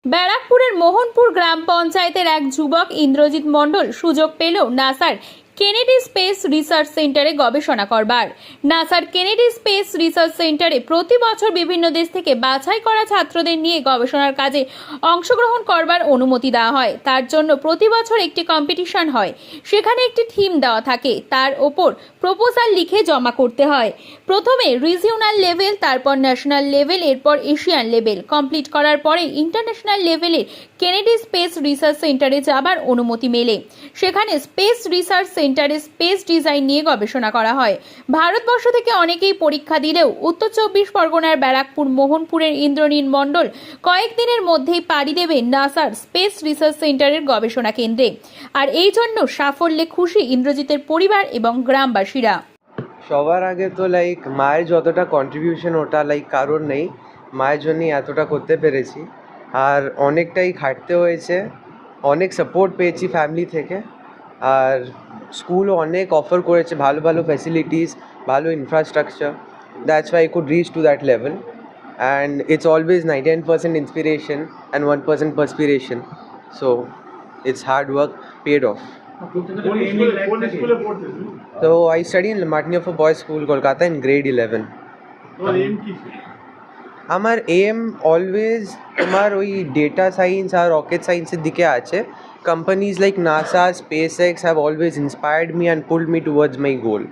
ব্যারাকপুরের মোহনপুর গ্রাম পঞ্চায়েতের এক যুবক ইন্দ্রজিৎ মণ্ডল সুযোগ পেল নাসার কেনেডি স্পেস রিসার্চ সেন্টারে গবেষণা করবার। নাসার কেনেডি স্পেস রিসার্চ সেন্টারে প্রতি বছর বিভিন্ন দেশ থেকে বাছাই করা ছাত্রদের নিয়ে গবেষণার কাজে অংশগ্রহণ করবার অনুমতি দেওয়া হয়। তার জন্য প্রতি বছর একটি কম্পিটিশন হয়, সেখানে একটি থিম দেওয়া থাকে, তার ওপর প্রপোজাল লিখে জমা করতে হয়। প্রথমে রিজিওনাল লেভেল, তারপর ন্যাশনাল লেভেল, এরপর এশিয়ান লেভেল কমপ্লিট করার পরে ইন্টারন্যাশনাল লেভেলের কেনেডি স্পেস রিসার্চ সেন্টারে যাবার অনুমতি মেলে। সেখানে স্পেস রিসার্চ সেন্টারে স্পেস ডিজাইন নিয়ে গবেষণা করা হয়। ভারতবর্ষ থেকে অনেকেই পরীক্ষা দিলেও উত্তর 24 পরগনার ব্যারাকপুর মোহনপুরের ইন্দ্রনীল মণ্ডল কয়েকদিনের মধ্যেই পাড়ি দেবে নাসার স্পেস রিসার্চ সেন্টারের গবেষণা কেন্দ্রে। আর এই জন্য সাফল্যে খুশি ইন্দ্রজিতের পরিবার এবং গ্রামবাসীরা। সবার আগে তো মায়ের যতটা কন্ট্রিবিউশন ওটা কারোর নেই, মায়ের জন্যই এতটা করতে পেরেছি। আর অনেকটাই খাটতে হয়েছে, অনেক সাপোর্ট পেয়েছি ফ্যামিলি থেকে। আর স্কুলও অনেক অফার করেছে, ভালো ভালো ফ্যাসিলিটিস, ভালো infrastructure. That's why I could reach to that level. And it's always 99% inspiration and 1% perspiration. So it's hard work paid off. So I study in Lamartine for Boys School, Kolkata in grade 11. আমার am always তোমার ওই data science আর rocket সায়েন্সের দিকে আছে। Companies like NASA, SpaceX have always inspired me and pulled me towards my goal.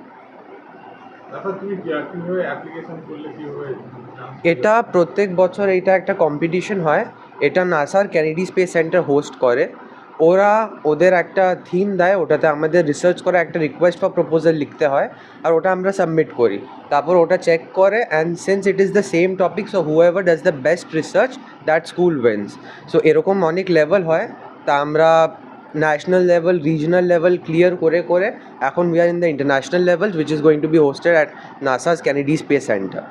এটা প্রত্যেক বছর এটা একটা কম্পিটিশন হয়, এটা নাসার কেনেডি স্পেস সেন্টার হোস্ট করে। ওরা ওদের একটা থিম দেয়, ওটাতে আমাদের রিসার্চ করে একটা রিকোয়েস্ট ফর প্রপোজাল লিখতে হয়, আর ওটা আমরা সাবমিট করি। তারপর ওটা চেক করে, and since it is the same topic, so whoever does the best research that school wins. So এরকম অনেক লেভেল হয়, তা আমরা national level, regional level clear করে করে এখন we are in the international level which is going to be hosted at NASA's Kennedy Space Center.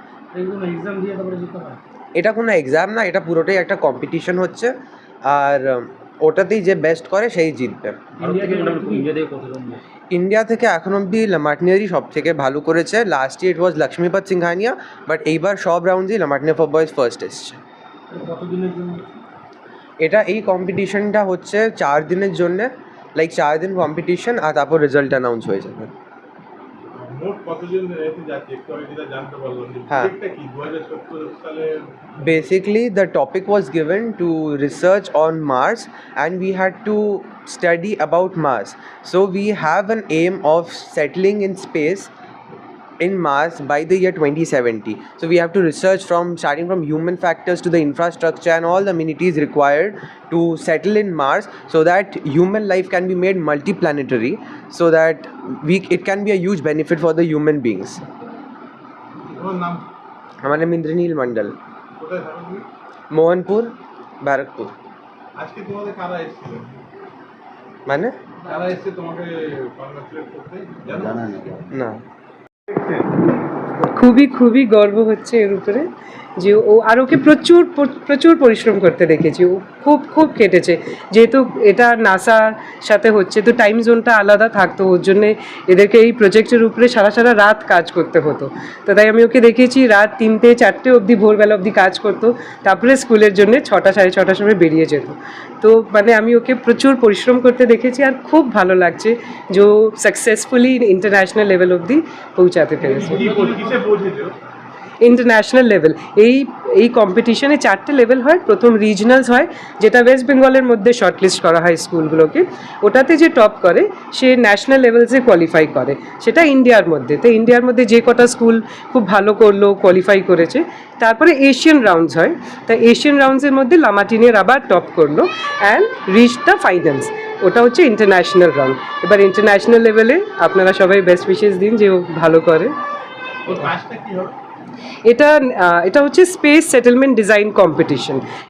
এটা কোনো এক্সাম না, এটা পুরোটাই একটা কম্পিটিশন হচ্ছে, আর ওটাতেই যে বেস্ট করে সেই জিতবে। ইন্ডিয়া থেকে এখন অব্দি লামার্টনিয়ারই সব থেকে ভালো করেছে। Last year it was Lakshmipat Singhania, but এইবার সব রাউন্ডেই লামার্টনিয়া ফর বয়েজ ফার্স্ট এসছে। এটা এই কম্পিটিশনটা হচ্ছে 4 দিনের জন্যে, 4 দিন কম্পিটিশন, আর তারপর রেজাল্ট অ্যানাউন্স হয়ে যাবে। Basically, the topic was given to research on Mars, and we had to study about Mars. So we have an aim of settling in space in Mars by the year 2070. So we have to research starting from human factors to the infrastructure and all the amenities required to settle in Mars, so that human life can be made multiplanetary, so that it can be a huge benefit for the human beings. আমার নাম ইন্দ্রনীল মণ্ডল, মোহনপুর, ব্যারাকপুর। মানে না, খুবই গর্ব হচ্ছে এর উপরে যে ও, আর ওকে প্রচুর পরিশ্রম করতে দেখেছি। ও খুব কেটেছে, যেহেতু এটা নাসার সাথে হচ্ছে, তো টাইম জোনটা আলাদা থাকতো, ওর জন্যে এদেরকে এই প্রজেক্টের উপরে সারা রাত কাজ করতে হতো। তো তাই আমি ওকে দেখেছি রাত 3টে 4টে অবধি, ভোরবেলা অবধি কাজ করতো, তারপরে স্কুলের জন্য 6টা সাড়ে 6টার সময় বেরিয়ে যেত। তো আমি ওকে প্রচুর পরিশ্রম করতে দেখেছি, আর খুব ভালো লাগছে যে ও সাকসেসফুলি ইন্টারন্যাশনাল লেভেল অবধি পৌঁছাতে পেরেছে। ইন্টারন্যাশনাল লেভেল এই কম্পিটিশনে 4টে লেভেল হয়। প্রথম রিজনালস হয়, যেটা ওয়েস্ট বেঙ্গলের মধ্যে শর্টলিস্ট করা হয় স্কুলগুলোকে। ওটাতে যে টপ করে সে ন্যাশনাল লেভেলসে কোয়ালিফাই করে, সেটা ইন্ডিয়ার মধ্যে। তো ইন্ডিয়ার মধ্যে যে কটা স্কুল খুব ভালো করলো, কোয়ালিফাই করেছে, তারপরে এশিয়ান রাউন্ডস হয়। তা এশিয়ান রাউন্ডসের মধ্যে লামার্টিনের আবার টপ করলো অ্যান্ড রিচ দ্য ফাইনালস। ওটা হচ্ছে ইন্টারন্যাশনাল রাউন্ড। এবার ইন্টারন্যাশনাল লেভেলে আপনারা সবাই বেস্ট উইশেস দিন যে ও ভালো করে। এটা হচ্ছে স্পেস সেটেলমেন্ট ডিজাইন কম্পিটিশন।